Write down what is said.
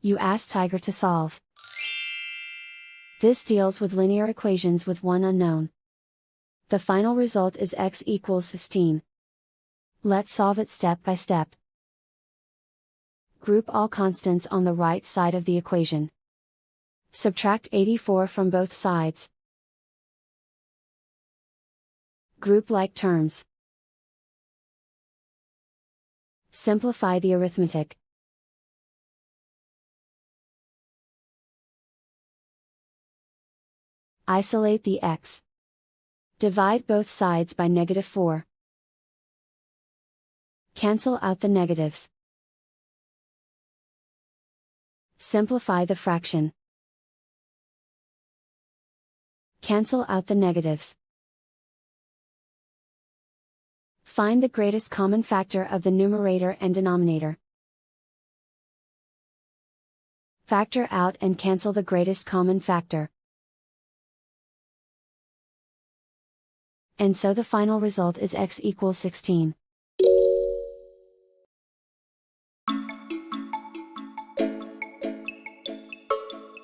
You ask Tiger to solve. This deals with linear equations with one unknown. The final result is x equals 16. Let's solve it step by step. Group all constants on the right side of the equation. Subtract 84 from both sides. Group like terms. Simplify the arithmetic. Isolate the x. Divide both sides by -4. Cancel out the negatives. Simplify the fraction. Cancel out the negatives. Find the greatest common factor of the numerator and denominator. Factor out and cancel the greatest common factor. And so the final result is x equals 16.